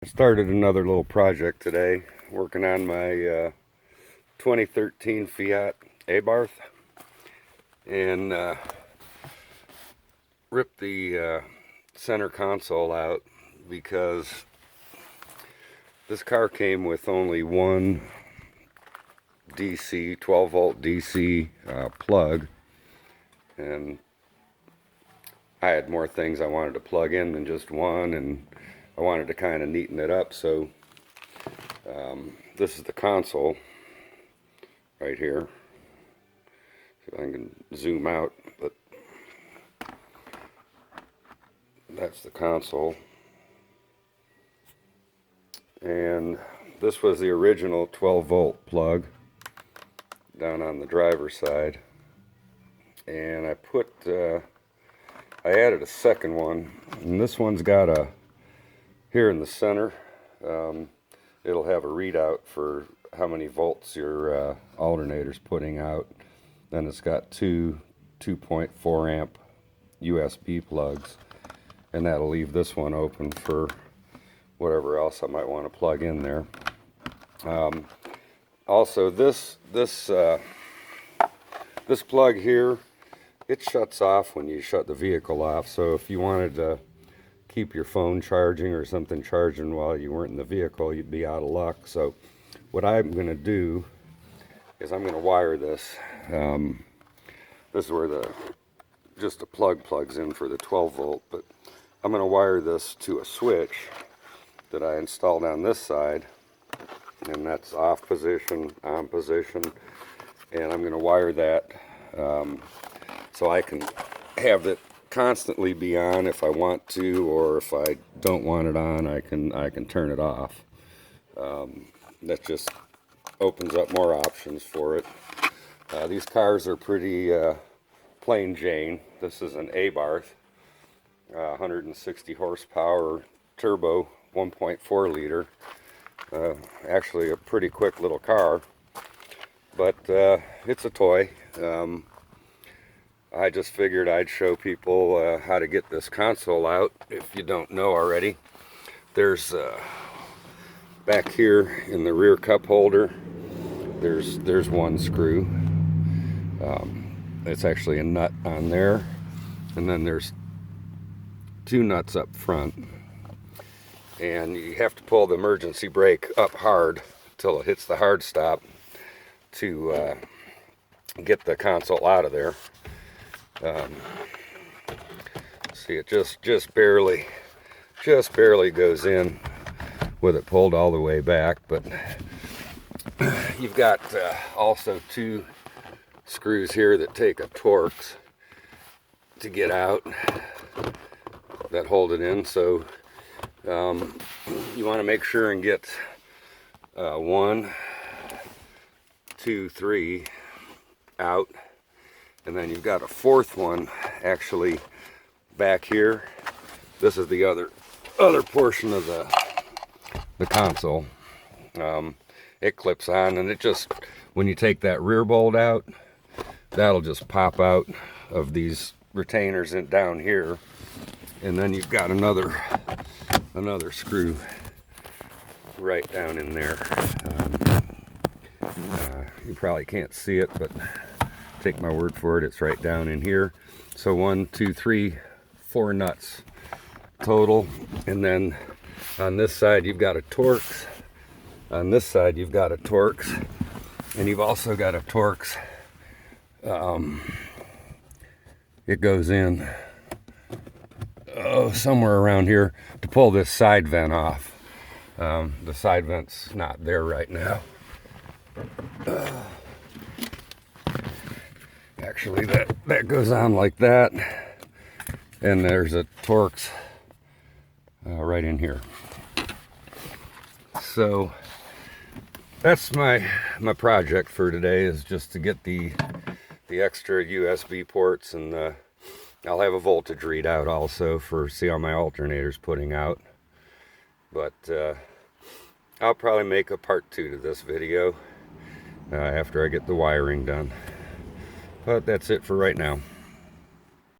I started another little project today, working on my 2013 Fiat Abarth, and ripped the center console out because this car came with only one DC, 12 volt DC plug, and I had more things I wanted to plug in than just one, and I wanted to kind of neaten it up. So this is the console right here. See if I can zoom out, but that's the console. And this was the original 12 volt plug down on the driver's side, and I added a second one, and this one's got a, here in the center, it'll have a readout for how many volts your alternator's putting out. Then it's got two 2.4 amp USB plugs, and that'll leave this one open for whatever else I might want to plug in there. Also, this plug here, it shuts off when you shut the vehicle off. So if you wanted to keep your phone charging or something charging while you weren't in the vehicle, you'd be out of luck. So what I'm going to do is I'm going to wire this. This is where just a plug plugs in for the 12 volt, but I'm going to wire this to a switch that I installed on this side, and that's off position, on position, and I'm going to wire that so I can have it constantly be on if I want to, or if I don't want it on, I can turn it off. That just opens up more options for it. These cars are pretty plain Jane. This is an Abarth, 160 horsepower turbo, 1.4 liter. Actually a pretty quick little car, but it's a toy. I just figured I'd show people how to get this console out if you don't know already. There's back here in the rear cup holder, there's one screw. It's actually a nut on there, and then there's two nuts up front, and you have to pull the emergency brake up hard till it hits the hard stop to get the console out of there. See, it just barely goes in with it pulled all the way back, but you've got also two screws here that take a Torx to get out, that hold it in. So you want to make sure and get 1, 2, 3 out, and then you've got a fourth one actually back here. This is the other portion of the console. It clips on, and it just, when you take that rear bolt out, that'll just pop out of these retainers in down here, and then you've got another screw right down in there. You probably can't see it, but take my word for it, it's right down in here. So 1, 2, 3, 4 nuts total, and then on this side you've got a Torx. On this side you've got a Torx, and you've also got a Torx. It goes in somewhere around here to pull this side vent off. The side vent's not there right now. Actually, that goes on like that, and there's a Torx right in here. So that's my project for today, is just to get the extra USB ports, and I'll have a voltage readout also for see how my alternator's putting out. But I'll probably make a part 2 to this video after I get the wiring done. But that's it for right now.